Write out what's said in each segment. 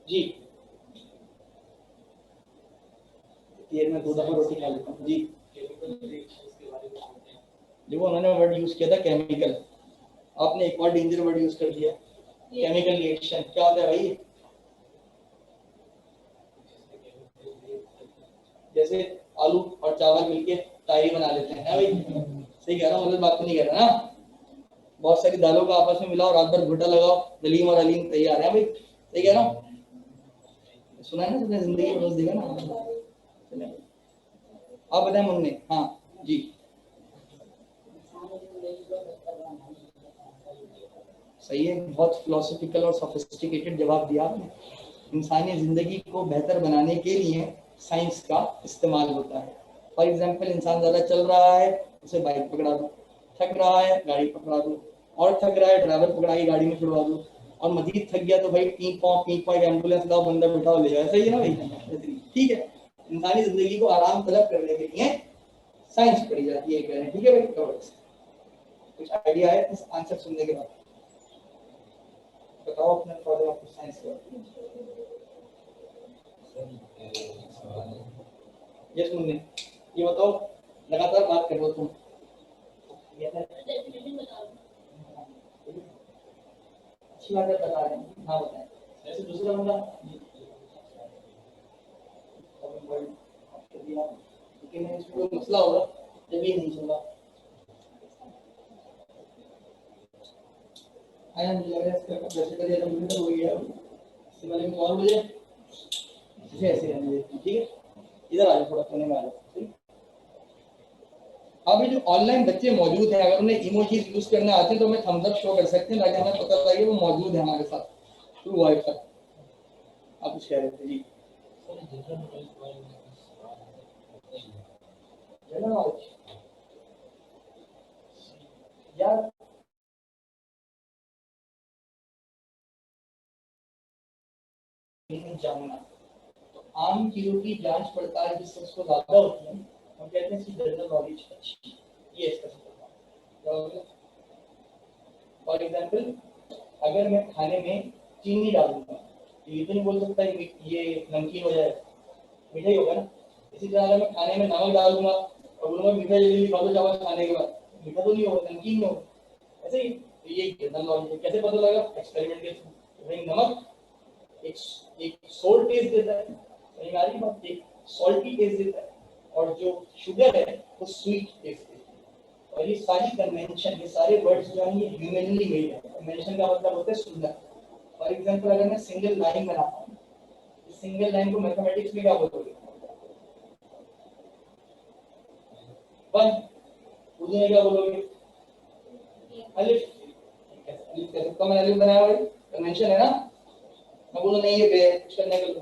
जी ये मैं 2 दफा रोटी खा लेता हूँ जी। देखो उन्होंने वर्ड यूज किया था केमिकल, आपने एक और डेंजर वर्ड यूज कर दिया केमिकल रिएक्शन। क्या होता है भाई? जैसे आलू और चावल मिलके तारी बना लेते हैं भाई, सही कह रहा हूँ? गलत बात तो नहीं कह रहा ना? बहुत सारी दालों का आपस में मिलाओ, रात भर घुटा लगाओ, दलीम और अलीम तैयार है भाई, सही कह रहा हूँ? सुना है ना तुमने, जिंदगी में रोज देखा ना। आप बताएं मुन्ने। हाँ जी सही है, बहुत फिलोसफिकल और सोफिस्टिकेटेड जवाब दिया आपने। इंसानी जिंदगी को बेहतर बनाने के लिए साइंस का इस्तेमाल होता है। फॉर एग्जाम्पल, इंसान ज्यादा चल रहा है, उसे बाइक पकड़ा दो, थक रहा है गाड़ी पकड़ा दो, और थक रहा है ड्राइवर पकड़ा के गाड़ी में छुड़वा दो, और मजीद थक गया तो भाई पी पॉ एम्बुलेंस लाओ, बंदा बिठाओ ले जाओ, ऐसा ही है ना भाई? ठीक है, इंसानी जिंदगी को आराम तलब करने के लिए साइंस पढ़ी जाती है, कह रहे हैं। ठीक है भाई, कुछ आइडिया है इस आंसर सुनने के बाद? बताओ अपने फादर ऑफ साइंस के बारे में। यस मुन्ने, ये बताओ, लगातार बात कर रहे हो तुम। अच्छी बात है, बता रहे हैं। हाँ बताएं। ऐसे दूसरा बंदा लेकिन इसमें कोई मसला होगा जब ये नहीं सुना। आया मुझे लग रहा है इसका जैसे करिए तो मुझे तो हो गया इससे पहले में और मुझे इसे ऐसे रहने देते हैं। ठीक है, इधर आ जाओ, थोड़ा कोने में आ जाओ। अब ये जो ऑनलाइन बच्चे मौजूद हैं, अगर उन्हें इमोजीज यूज करना आते हैं तो हमें थम्स अप शो कर सकते हैं, ताकि हमें पता लगे वो मौजूद है हमारे साथ थ्रू वाईफाई। आप कुछ कह रहे थे जी? जनरल नॉलेज यार, जानना तो आम चीजों की जांच पड़ताल जिस सबसे ज्यादा होती है, हम कहते हैं इसकी जनरल नॉलेज अच्छी, ये इसका सबसे। फॉर एग्जाम्पल, अगर मैं खाने में चीनी डालूंगा, ये तो नहीं बोल सकता ये नमकीन हो जाए, मीठा ही होगा ना। इसी तरह अगर मैं खाने में नमक डालूंगा और बोलूंगा मीठा जल्दी खा लो चावल खाने के बाद, मीठा तो नहीं होगा, नमकीन नहीं होगा। ऐसे ही तो ये जनरल नॉलेज है। कैसे पता लगा? एक्सपेरिमेंट के थ्रू। भाई नमक एक एक सोल्ट टेस्ट देता है, सही आ रही बात, एक सॉल्टी टेस्ट देता है, और जो शुगर है वो स्वीट टेस्ट देता है। और ये सारी कन्वेंशन, ये सारे वर्ड्स जो हैं ये ह्यूमनली मेड है। कन्वेंशन का मतलब होता है सुंदर। फॉर एग्जाम्पल, अगर मैं सिंगल लाइन बनाता हूँ, सिंगल लाइन को मैथमेटिक्स में क्या बोलोगे? वन। उर्दू में क्या बोलोगे? अलिफ। अलिफ कह सकता हूँ मैंने, अलिफ बनाया भाई, कन्वेंशन है ना। मैं बोलूँ नहीं ये बे कुछ करने का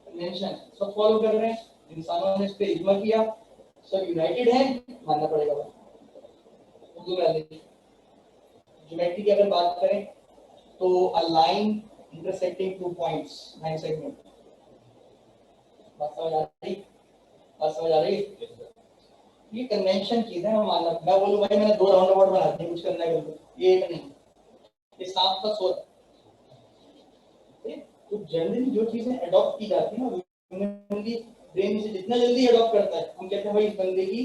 कन्वेंशन सब फॉलो कर रहे हैं, इंसानों ने इस पे इज्मा किया, सब यूनाइटेड हैं, मानना पड़ेगा भाई। उर्दू में अलिफ। ज्योमेट्री की अगर बात करें तो a line intersecting two points, line segment. बात समझ आ रही? बात समझ आ रही? ये कन्वेंशन चीज है, मैं मानना। मैं बोलूँ भाई मैंने 2 राउंड अबाउट बना दिए, कुछ करना है, ये एक नहीं, ये सांप का सोच। तो जनरली जो चीजें अडॉप्ट की जाती है ना, ब्रेन से जितना जल्दी अडॉप्ट करता है, हम कहते हैं भाई इस बंदे की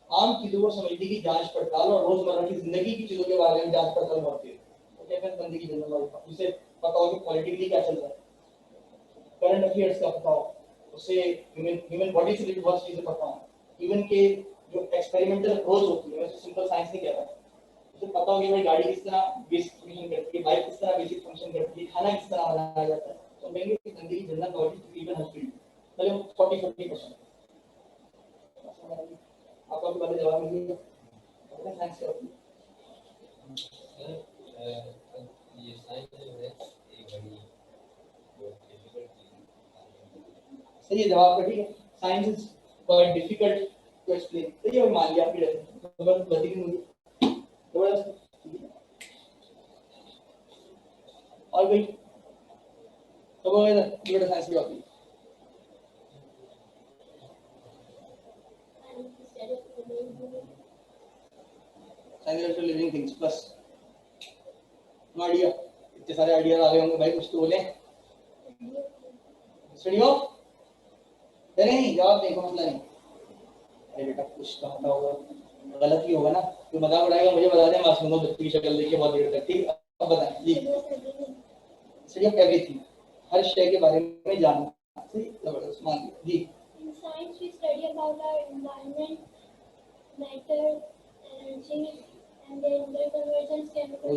आम चीजों को समझने की जांच पड़ताल और रोजमर्रा की जिंदगी की चीजों के बारे में जांच पड़ताल होती है। तो कहते हैं बंदे की जनरल नॉलेज, उसे पता हो कि पॉलिटिकली क्या चल रहा है, करंट अफेयर्स का पता हो, उसे ह्यूमन बॉडी से रिलेटेड बहुत चीजें पता हो, इवन के जो एक्सपेरिमेंटल अप्रोच होती है, वैसे सिंपल साइंस नहीं कह रहा, उसे पता हो कि भाई गाड़ी किस तरह बेसिक फंक्शन करती है, बाइक किस तरह बेसिक फंक्शन करती है, खाना किस तरह बनाया जाता है। तो कहेंगे कि जिंदगी जनरल नॉलेज तकरीबन हर फील्ड चलो 40-50%। आपका भी पहले जवाब मिल गया अपने साइंस का। ये साइंस जो है एक बड़ी सही है जवाब का, ठीक है। Science is quite difficult to explain, सही है, मान लिया आपकी रहती है, बस गलती नहीं हुई, जबरदस्त। और भाई तो वो कंप्यूटर साइंस की होती है, science living things plus idea. इतने सारे आइडियाज आ गए होंगे भाई, कुछ तो बोले। स्टडी ऑफ नहीं, जवाब देखो मतलब नहीं। अरे बेटा कुछ तो होता होगा, गलत ही होगा ना, तो मजाक उड़ाएगा मुझे बता दे, मासूम को बच्ची की शक्ल देखिए बहुत देर तक। ठीक, अब बताएं जी। स्टडी ऑफ एवरीथिंग, हर शय के बारे में जानना। सही, जबरदस्त, मान लिया जी। In science we study about our environment, matter, energy and their interconvergence chemicals.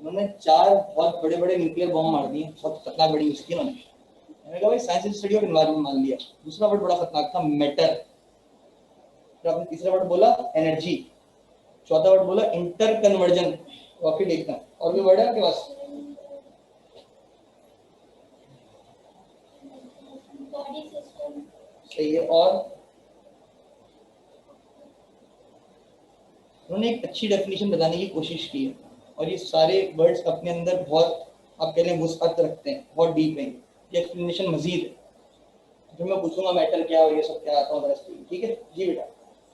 उन्होंने 4 बहुत बड़े बड़े न्यूक्लियर बॉम्ब मार दिए, बहुत खतरनाक बड़ी उसकी उन्होंने। मैंने कहा भाई science is study of environment मान लिया। दूसरा वर्ड बड़ा खतरनाक था, मैटर। फिर आपने तीसरा वर्ड बोला एनर्जी, चौथा वर्ड बोला इंटर कन्वर्जन। और फिर देखता और भी वर्ड है आपके पास? Body system. सही है। और उन्होंने एक अच्छी डेफिनेशन बताने की कोशिश की है, और ये सारे वर्ड्स अपने अंदर बहुत, आप कह लें, वुसअत रखते हैं, बहुत डीप है। ये एक्सप्लेनेशन मजीद है, फिर मैं पूछूंगा मैटर क्या और ये सब क्या आता है। ठीक है जी बेटा।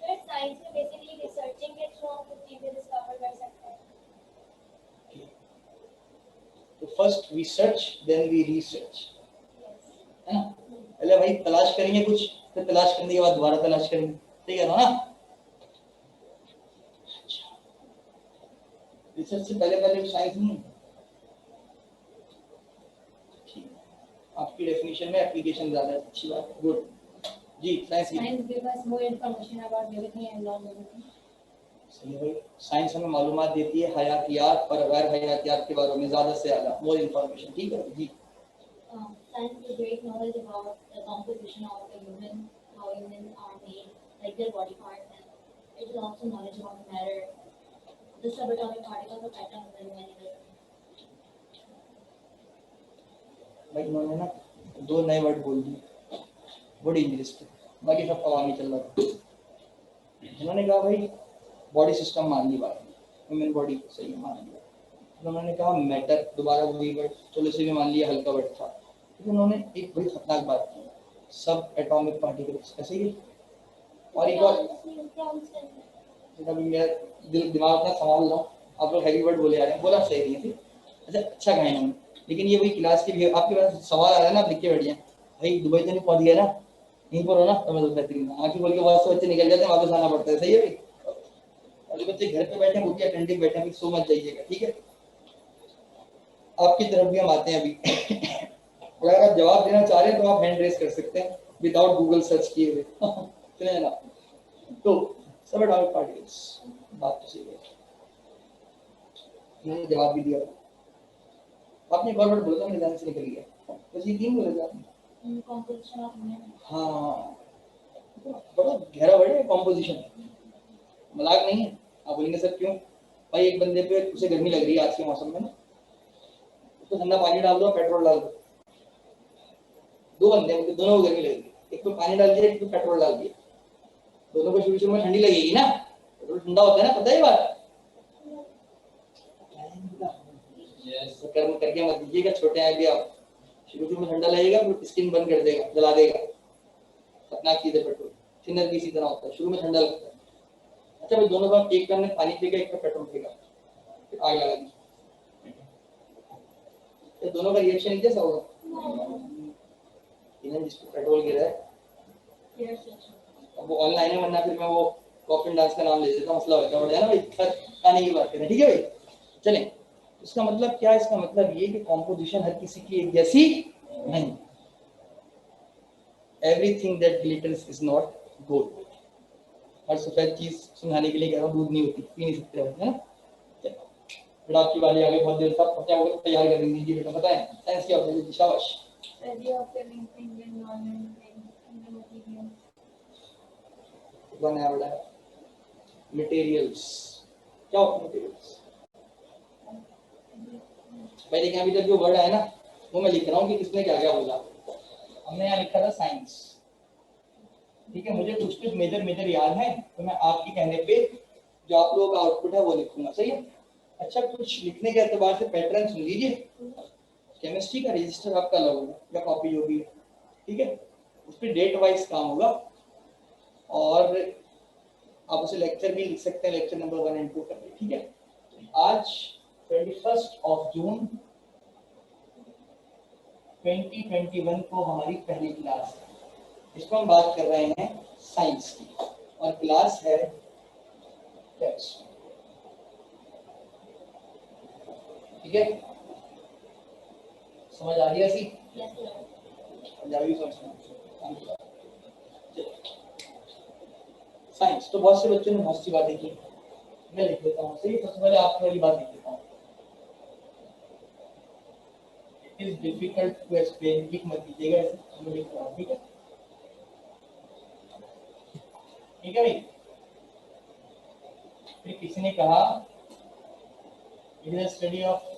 Sir, science में basically researching के थ्रू हम कुछ चीजें डिस्कवर कर सकते हैं। तो first we search then we research, है ना? पहले भाई तलाश करेंगे कुछ, फिर तलाश करने के बाद दोबारा तलाश करेंगे। ठीक है ना? रिसर्च से पहले पहले साइंस नहीं। आपकी डेफिनेशन में एप्लीकेशन ज्यादा है, अच्छी बात है, गुड जी। Science give us more information about living and non living. सही है भाई, साइंस हमें मालूमात देती है हयातियात और गैर हयातियात के बारे में ज्यादा से ज्यादा, मोर इंफॉर्मेशन। ठीक है जी। Science is great knowledge about the composition of a human, how humans are made, like their body parts, and it is also knowledge about matter, the subatomic particles of atoms and many other. भाई उन्होंने ना 2 नए word बोल दिए, बड़ी interest है, बाकी सब आवामी चल रहा था। उन्होंने कहा भाई बॉडी सिस्टम मान ली बात, ह्यूमन बॉडी को सही मान लिया। फिर उन्होंने कहा मैटर, दोबारा वही वर्ड, चलो इसे भी मान लिया, हल्का वर्ड था। फिर उन्होंने एक बड़ी खतरनाक बात की, सब एटॉमिक पार्टिकल्स, ऐसे ही। और एक और मेरा दिमाग अपना संभाल लो, आप लोग हैवी वर्ड बोले आ रहे हैं, बोला सही नहीं है। अच्छा कहा इन्होंने, लेकिन ये वही क्लास की भी आपके पास सवाल आ रहा है ना, आप लिख के बैठ जाए भाई, दुबई तो नहीं पहुंच गया ना, यहीं पर हो ना, तो मैं तो बेहतरीन आंखें बोल के बहुत से बच्चे निकल जाते हैं, वापस आना पड़ता है। सही है भाई, और जो बच्चे घर पे बैठे हैं वो भी अटेंटिव बैठे हैं, सो मत जाइएगा। ठीक है, आपकी तरफ भी हम आते हैं अभी। अगर आप जवाब देना चाह रहे हैं तो आप हैंड रेस कर सकते हैं विदाउट गूगल सर्च किए हुए। सुनिए ना, तो सब एटॉमिक पार्टिकल्स, बात तो सही है, मैंने जवाब भी दिया। आपने एक और वर्ड बोला था, मेरे ध्यान से निकल गया, बस ये 3 बोले थे आपने। Composition of human. हाँ, बड़ा गहरा वर्ड है कॉम्पोजिशन, मजाक नहीं है। आप बोलेंगे सर क्यों? भाई एक बंदे पे उसे गर्मी लग रही है आज के मौसम में ना, उसको ठंडा पानी डाल दो, पेट्रोल डाल दो। 2 बंदे हैं, दोनों को गर्मी लगेगी, एक पे पानी डाल दिया, एक पे पेट्रोल डाल दिया, दोनों को शुरू में ठंडी लगेगी ना, पेट्रोल ठंडा होता है ना, पता है बात। यस, कर्म करके मत दीजिएगा, छोटे हैं अभी आप, शुरू में ठंडा लगेगा, फिर स्किन बंद कर देगा, जला देगा, खतरनाक चीज है पेट्रोल। थिनर भी इसी तरह होता है, शुरू में ठंडा लगता है। अच्छा भाई, दोनों का एक पे हमने पानी फेंका, एक पे पेट्रोल फेंका, फिर आग लगा दी, तो दोनों का रिएक्शन एक जैसा होगा? जिस पे पेट्रोल गिरा है अब वो ऑनलाइन है, वरना फिर मैं वो कॉफी डांस का नाम ले देता हूँ, मसला होता है ना भाई, खाने की बात करें। ठीक है भाई, चलें। इसका मतलब क्या है? इसका मतलब ये कि कॉम्पोजिशन हर किसी की एक जैसी नहीं। Everything that glitters is not gold. हर सफेद चीज सुनाने के लिए कह रहा हूँ, दूध नहीं होती, पी नहीं सकते, है ना? बेटा आपकी बारी आ गई, बहुत देर तक पता होगा, तैयार कर दीजिए बेटा, बताएं साइंस क्या होता है? शाबाश। Study of living things and non-living things and the materials. बनाया बड़ा है मटेरियल्स। क्या होता है मटेरियल्स? पहले क्या, अभी तक जो वर्ड है ना वो मैं लिख रहा हूँ कि किसने क्या क्या बोला। हमने यहाँ लिखा था साइंस, ठीक है, मुझे कुछ कुछ मेजर याद है, तो मैं आपके कहने पे जो आप लोगों का आउटपुट है वो लिखूंगा। सही है? अच्छा, कुछ लिखने के एतबार से पैटर्न सुन लीजिए। केमिस्ट्री का रजिस्टर आपका अलग होगा या कॉपी जो भी है, ठीक है, उस पर डेट वाइज काम होगा, और आप उसे लेक्चर भी लिख सकते हैं, लेक्चर नंबर 1 और 2 करके। ठीक है, आज 21 जून 2021 को हमारी पहली क्लास है। इसको हम बात कर रहे हैं साइंस की, और क्लास है केमिस्ट्री। ठीक है, समझ आ रही है? सी पंजाबी समझ साइंस। तो बहुत से बच्चों ने बहुत सी बातें की, मैं लिख देता हूँ। सही, सबसे पहले आपको वाली बात लिख देता हूँ। It is difficult to explain. लिख मत कीजिएगा ऐसे, मैं लिख रहा हूँ। ठीक है, ठीक है भाई। फिर किसी ने कहा it is study of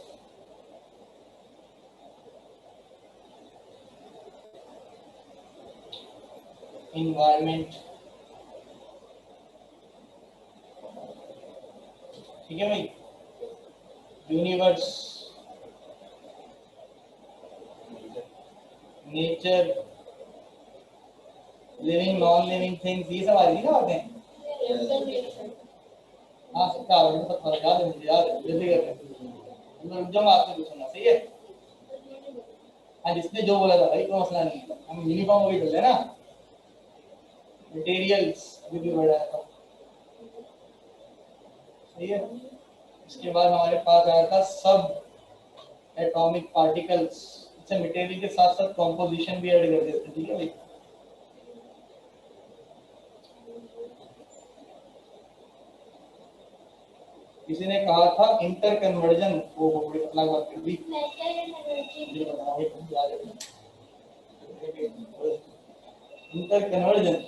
environment। ठीक है भाई, universe, nature, living non living things, ये सब आ रही ना बातें। हाँ, सबका आवरण सब फर्क याद है मुझे, याद है जल्दी कर रहे हैं। जब आपसे पूछना सही है। हाँ, जिसने जो बोला था भाई, कोई मसला नहीं है। हम यूनिफॉर्म वही चल रहे हैं ना। मटेरियल्स अभी भी बढ़ा है, सही है। इसके बाद हमारे पास आया था सब एटॉमिक पार्टिकल्स। इससे मटेरियल के साथ साथ कॉम्पोजिशन भी ऐड कर देते हैं। ठीक है भाई, किसी ने कहा था इंटर कन्वर्जन। वो बड़ी अपना बात कर दी। इंटर कन्वर्जन,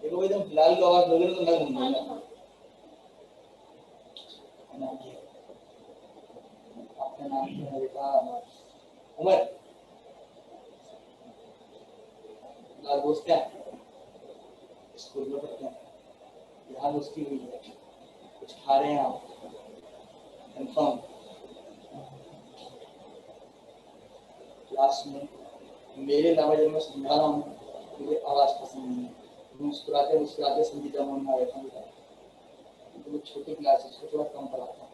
देखो एकदम फिलहाल की आवाज लगे तो मैं घूमूंगा। आपका नाम क्या है बेटा? उमर। दोस्त क्या स्कूल में पढ़ते हैं, यहाँ दोस्ती हुई है, कुछ खा रहे हैं आप? कंफर्म? क्लास में मेरे अलावा जब मैं समझा रहा हूँ, मुझे आवाज़ पसंद नहीं है, मुस्कुराते मुस्कुराते संगीता मोहन आ जाता हूँ। तो वो छोटी क्लास है, उसको थोड़ा कम पढ़ाता हूँ।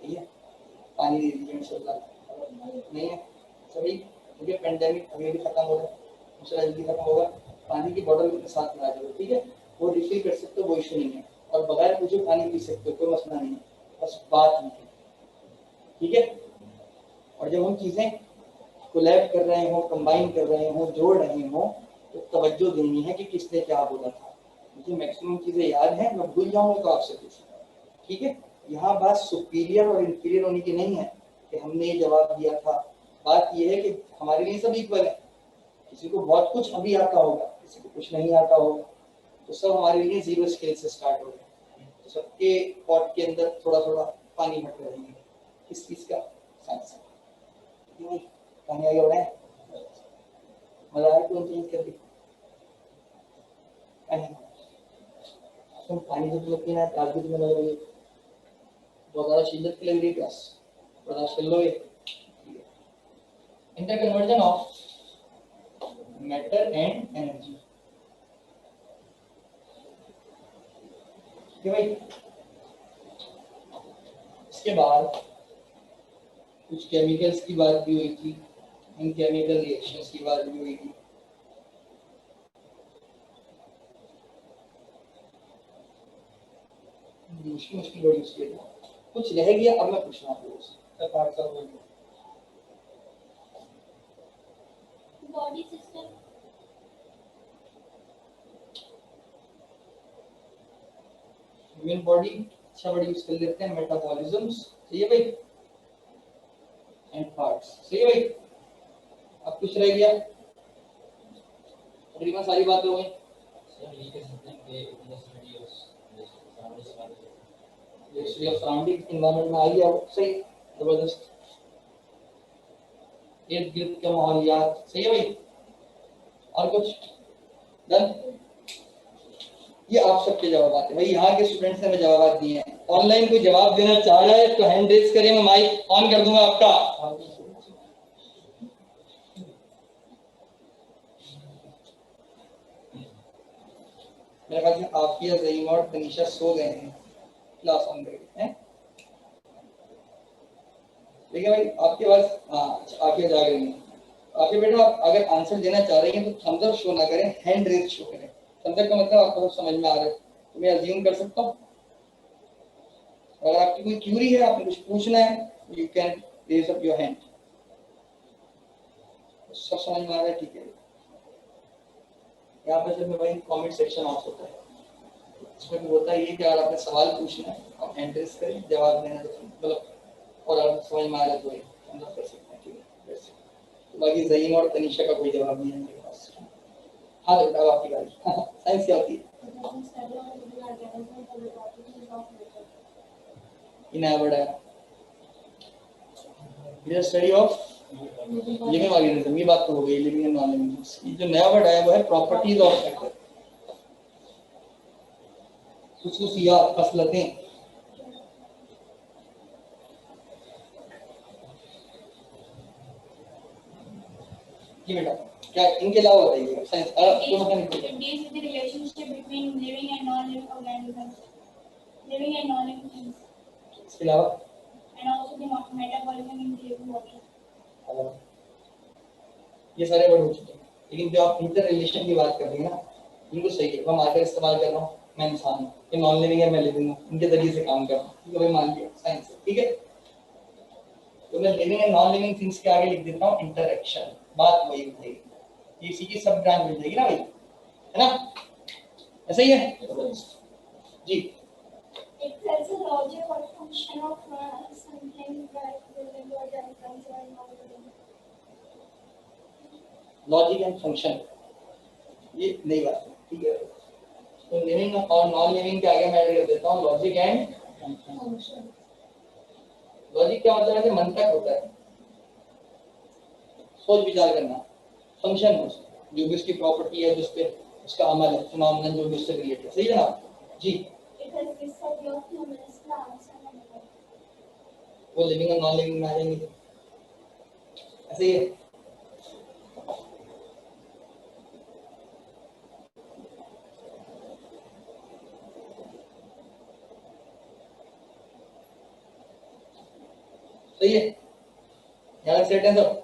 ठीक है, पानी दे दीजिए नहीं है सभी, क्योंकि पेंडेमिक अभी भी खत्म हो रहा है, दूसरा जल्दी खत्म होगा। पानी की बोतल के साथ में आ जाओ, ठीक है, वो रिफिल कर सकते हो, वो इशू नहीं है। और बगैर पूछे पानी पी सकते हो, कोई मसला नहीं है, बस बात नहीं है। ठीक है, और जब हम चीज़ें कोलैब कर रहे हो, कंबाइन कर रहे हो, जोड़ रहे हो, तो तवज्जो देनी है कि किसने क्या बोला था। मुझे मैक्सिमम चीज़ें याद हैं, मैं भूल जाऊंगा तो आपसे पूछूंगा। ठीक है, यहाँ बात सुपीरियर और इंफीरियर होने की नहीं है कि हमने ये जवाब दिया था। बात ये है कि हमारे लिए सब इक्वल है। किसी को बहुत कुछ अभी आता होगा, किसी को कुछ नहीं आता होगा, तो सब हमारे लिए जीरो स्केल से स्टार्ट हो गया। तो सबके पॉट के अंदर थोड़ा थोड़ा पानी भर रहेंगे। किस चीज़ का? साइंस का। पानी आगे बढ़ाएं, मजा आया? क्यों चेंज कर दी? तुम पानी जो पीना है, प्यास भी तुम्हें लग रही है, बहुत ज़्यादा शिद्दत की लग रही है प्यास, बर्दाश्त कर लो। Interconversion of matter and energy. भाई, इसके बाद कुछ केमिकल्स की बात भी हुई थी, इन केमिकल रिएक्शंस की बात भी हुई थी। मुश्किल बड़ी मुश्किल कुछ रह गया, अब मैं पूछना आपको बॉडी सिस्टम, ह्यूमन बॉडी। अच्छा, बड़ी यूज कर लेते हैं। मेटाबॉलिज्म्स, सही है भाई, एंड पार्ट्स, सही है भाई। अब कुछ रह गया? तकरीबन सारी बातें हो गई। सराउंडिंग एनवायरनमेंट में आ गया, सही, जबरदस्त। इर्द गिर्द के माहौलियात, सही है भाई। और कुछ? डन। ये आप सबके जवाब आते भाई, यहाँ के स्टूडेंट्स ने हमें जवाब दिए हैं। ऑनलाइन कोई जवाब देना चाह रहा है तो हैंड रेज करें, मैं माइक ऑन कर दूंगा आपका। मेरे ख्याल से आफिया, ज़हीम और तनीशा सो गए हैं, क्लास ऑन गई है। देखिए भाई आपके पास आके जा रही है आपके बेटा, आप अगर आंसर देना चाह रही हैं तो थम्स अप शो ना करें, हैंड रेज शो करें। थम्स अप का मतलब आपको सब समझ में आ रहा है तो मैं अज्यूम कर सकता हूँ। अगर आपकी कोई क्यूरी है, आपने कुछ पूछना है, you can raise up your hand. सब समझ में आ रहा है? ठीक है। यहाँ पर जब भाई कमेंट सेक्शन ऑफ होता है, इसमें भी होता है ये कि अगर आपने सवाल पूछना है आप हैंड रेज करें, जवाब देना तो मतलब और आप समझ में आ रहा है तो थम्स अप कर सकते हैं। ठीक है, तो बाकी जहीन और तनीषा का कोई जवाब नहीं है मेरे पास। हाँ बेटा, अब आपकी बारी। साइंस क्या होती है? इनएबर्ड है स्टडी ऑफ लिविंग ऑर्गेनिज्म। ये बात तो हो गई, लिविंग एंड नॉन लिविंग। ये जो नया वर्ड आया वो है प्रॉपर्टीज ऑफ मैटर। खुसूसियात, खसलतें। जी बेटा, क्या इनके अलावा बताइए science It deals with the relationship between living and non-living organisms, living and non-living things, इसके अलावा and also the metabolism in the living body. ये सारे वर्ड हो चुके हैं, लेकिन जो आप इंटर रिलेशन की बात कर रही हैं ना, इनको सही है। मैं मार्कर इस्तेमाल कर रहा हूँ, मैं इंसान हूँ, ये नॉन लिविंग है, मैं लिविंग हूँ, इनके जरिए से काम कर रहा हूँ। तो मैं मान लिया साइंस है, ठीक है। तो मैं living and non living things के आगे लिख देता हूँ इंटरएक्शन। बात वही हो जाएगी, इसी की सब ब्रांच मिल जाएगी ना भाई, है ना? ऐसा ही है जी। It tells the logic or function of something that living or items or non-living. Logic and function, ये नई बात है, ठीक है। तो लिविंग और नॉन लिविंग के आगे मैं ऐड कर देता हूँ लॉजिक एंड फंक्शन। लॉजिक क्या मतलब है? मन तक होता है, सोच विचार करना। फंक्शन जो भी उसकी प्रॉपर्टी है, जिस पे उसका अमल है, फिनोमेनन जो भी उससे रिलेटेड है। सही है ना जी? वो लिविंग और नॉन लिविंग में आ जाएंगे, ऐसे ही है। सही है, यहाँ सेट है सब।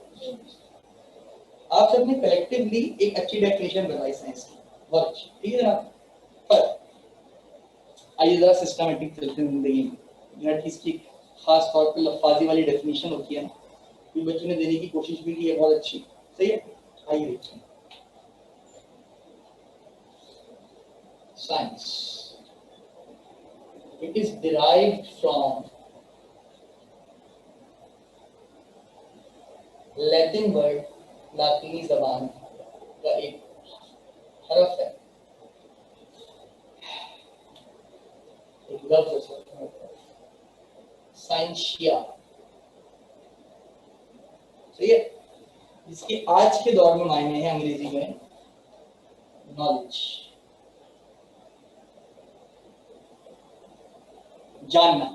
आप सबने कलेक्टिवली एक अच्छी डेफिनेशन बनाई साइंस की, बहुत अच्छी, ठीक है ना? पर आइए जरा सिस्टमेटिक चलते हैं जिंदगी में। हर चीज की खास तौर पे लफाजी वाली डेफिनेशन होती है ना, ये बच्चों ने देने की कोशिश भी की है, बहुत अच्छी। सही है, आइए देखते हैं। Science, it is derived from Latin word, लातीनी जबान का एक हरफ है, एक लफ्ज है साइंशिया। सही है, इसके आज के दौर में मायने हैं अंग्रेजी में नॉलेज, जानना।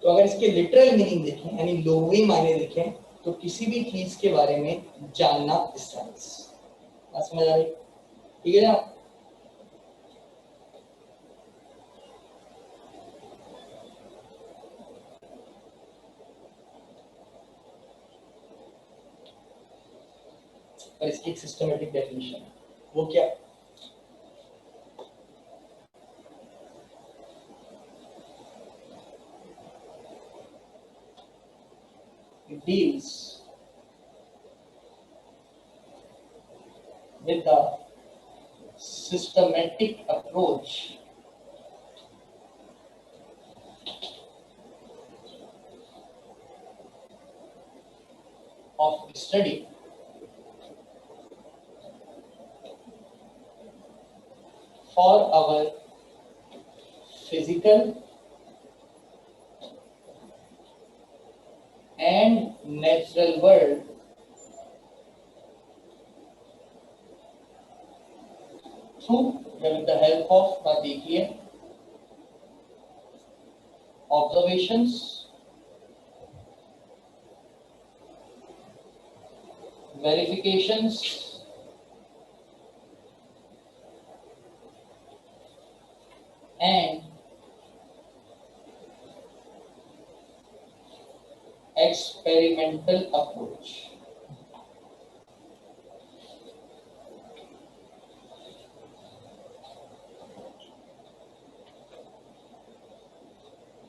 तो अगर इसके लिटरल मीनिंग देखें, यानी लोगों मायने देखें, तो किसी भी चीज के बारे में जानना इज साइंस। समझ आ रही? ठीक है ना? और इसकी एक सिस्टमेटिक डेफिनेशन है, वो क्या? It deals with the systematic approach of study for our physical and natural world through with the help of देखिए observations, verifications and experimental approach.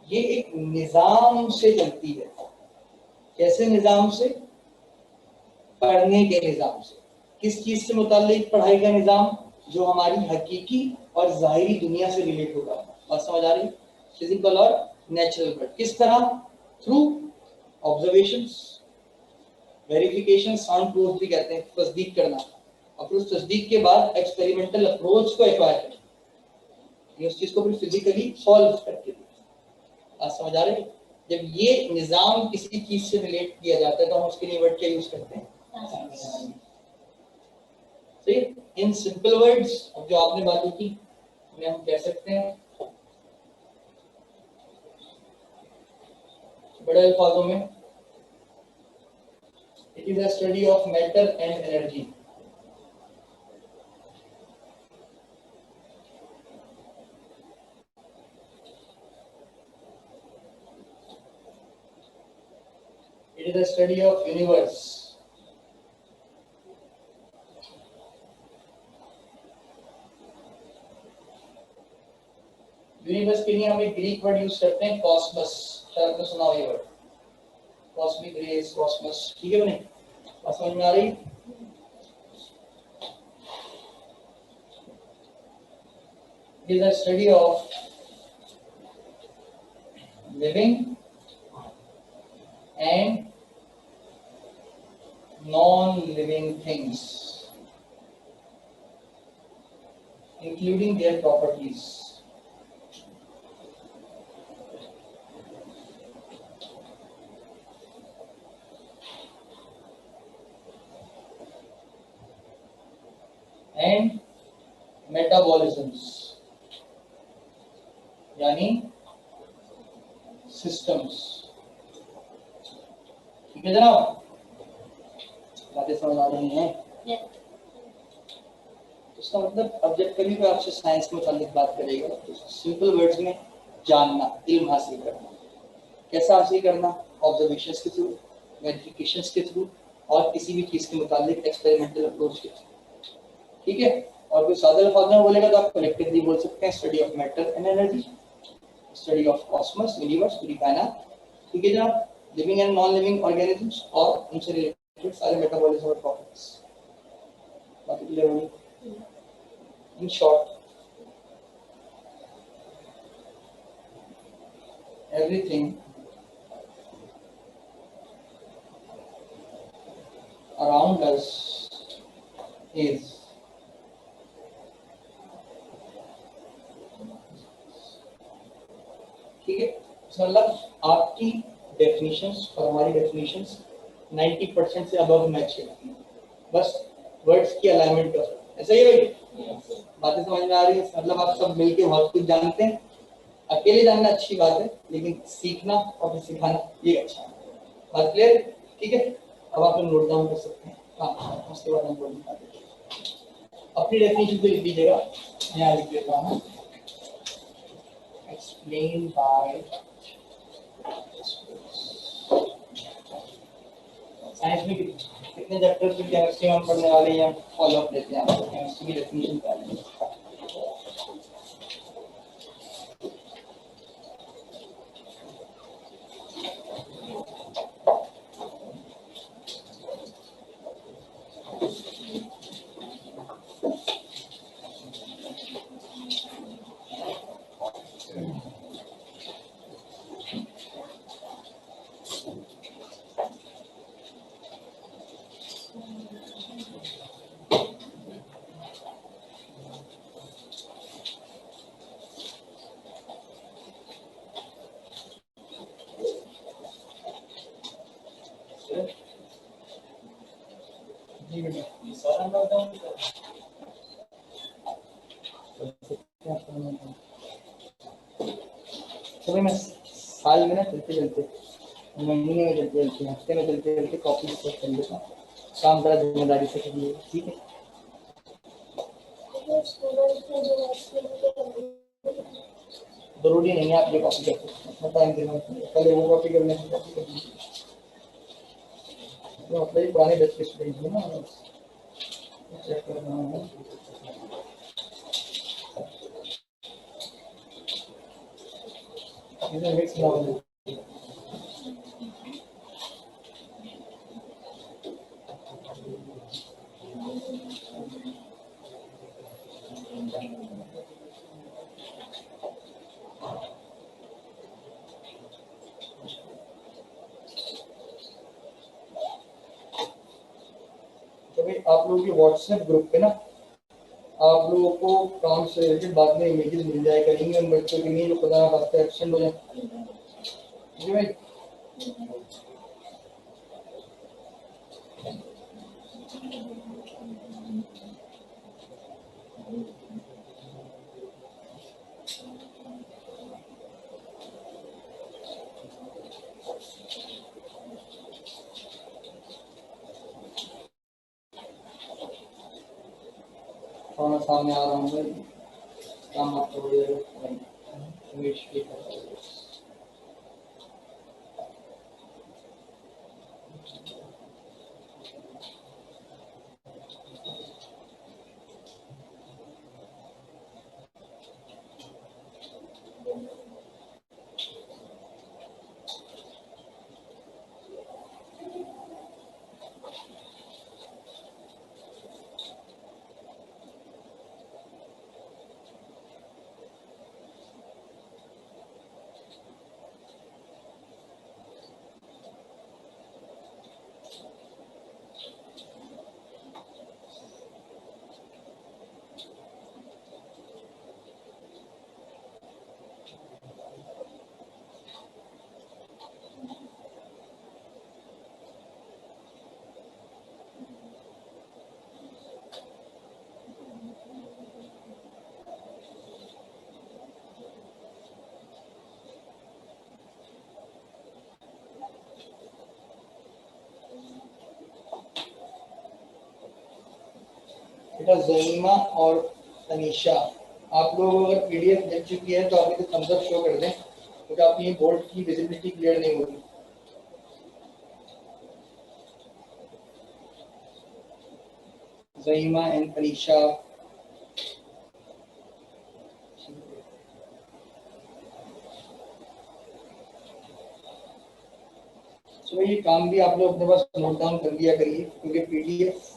ये एक निजाम से चलती है। कैसे निजाम से? पढ़ने के निजाम से। किस चीज से मुताल्लिक पढ़ाई का निजाम? जो हमारी हकीकी और जाहिरी दुनिया से रिलेट होगा। बात समझ आ रही? फिजिकल और नेचुरल वर्ल्ड। किस तरह? Through observations, verification, sound proof भी कहते हैं, तस्दीक करना। और फिर उस तस्दीक के बाद एक्सपेरिमेंटल अप्रोच को एक्वायर करना, उस चीज को फिर फिजिकली सॉल्व करके। बात समझ आ रही? जब ये निजाम किसी चीज से रिलेट किया जाता है तो हम उसके लिए वर्ड क्या यूज करते हैं? सही। इन सिंपल वर्ड्स जो आपने बातें की उन्हें हम कह सकते हैं बड़े अल्फाजों में, it is a study of matter and energy. It is a study of universe. Universe के लिए हम एक ग्रीक वर्ड यूज करते हैं कॉस्मस। शायद आपने सुना हो ये वर्ड, कॉस्मिक रेस, कॉस्मस। ठीक है बने? बात समझ में आ रही? It is a study of living and non-living things, including their properties. And metabolisms, यानी systems। ठीक है जनाब? बातें समझ आ रही हैं? इसका मतलब अब जब कभी कोई आपसे साइंस के मुतालिक बात करेगा तो सिंपल वर्ड्स में जानना, इल्म हासिल करना। कैसा हासिल करना? ऑब्जर्वेशंस के थ्रू, वेरिफिकेशंस के थ्रू, और किसी भी चीज के मुतालिक एक्सपेरिमेंटल अप्रोच के थ्रू। ठीक है? और कोई सादे अल्फाज में बोलेगा तो आप कलेक्टिवली बोल सकते हैं study of matter and energy, study of cosmos, universe, पूरी कायनात। ठीक है जनाब? Living and non living organisms और उनसे रिलेटेड सारे मेटाबॉलिज्म और प्रॉपर्टीज। बात क्लियर होगी? In short, everything around us is ठीक है? मतलब आपकी डेफिनेशंस और हमारी डेफिनेशंस 90% से अबव मैच करती हैं, बस वर्ड्स की अलाइनमेंट का। ऐसा ही है भाई? बातें समझ में आ रही है? मतलब आप सब मिलके बहुत कुछ जानते हैं। अकेले जानना अच्छी बात है, लेकिन सीखना और फिर सिखाना ये अच्छा है। बात क्लियर? ठीक है? अब आप लोग नोट डाउन कर सकते हैं। हाँ, उसके बाद हम बोलेंगे। अपनी डेफिनेशन को लिख दीजिएगा, मैं यहाँ लिख देता हूँ। एक्सप्लेन बाय साइंस में कितने चैप्टर की केमिस्ट्री हम पढ़ने वाले हैं, फॉलो अप लेते हैं आपको केमिस्ट्री की डेफिनेशन क्या है। तो मैं साल में ना चलते चलते, महीने में चलते चलते, हफ्ते में चलते चलते कॉपी कर लेता हूँ। काम जरा जिम्मेदारी से करिए, ठीक है? जरूरी नहीं है आप ये कॉपी कर सकते हैं, टाइम देना, पहले वो कॉपी कर लें, कॉपी कर लीजिए। तो मतलब ये पुराने बैच के स्टूडेंट हैं ना, चेक कर रहा हूँ। इधर मिक्स ना हो। तो भाई आप लोगों के व्हाट्सएप ग्रुप पे ना आप लोगों को काम से रिलेटेड बाद में इमेजेस मिल जाए करेंगे उन बच्चों के लिए जो खुदा रास्ते एक्शन हो जाए। जी भाई थोड़ा सामने आ रहा हूँ भाई, काम आपको हो जाएगा। इंग्लिश की बेटा ज़मीमा और तनीशा, आप लोग अगर पीडीएफ मिल चुकी है तो आप इसे थम्स अप शो कर दें क्योंकि आपकी बोर्ड की विजिबिलिटी क्लियर नहीं होगी। ज़मीमा एंड तनीशा, तो ये काम भी आप लोग अपने पास नोट डाउन कर लिया करिए क्योंकि पीडीएफ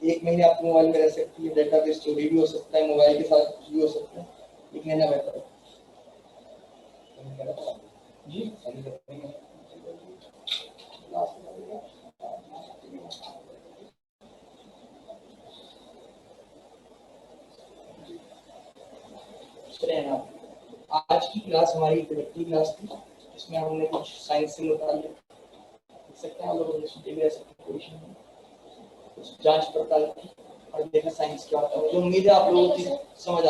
एक महीने आपके मोबाइल में रह सकती है, डेटा बेस स्टोरी भी हो सकता है, मोबाइल के साथ भी हो सकता है, एक महीना बेहतर है जी। चलें आप, आज की क्लास हमारी इंट्रोडक्टरी क्लास थी, इसमें हमने कुछ साइंस से मुताल्लिक़ देख सकते हैं आप लोग कुछ जांच पड़ताल की और देखा साइंस क्या होता है। मुझे उम्मीद है आप लोगों की समझ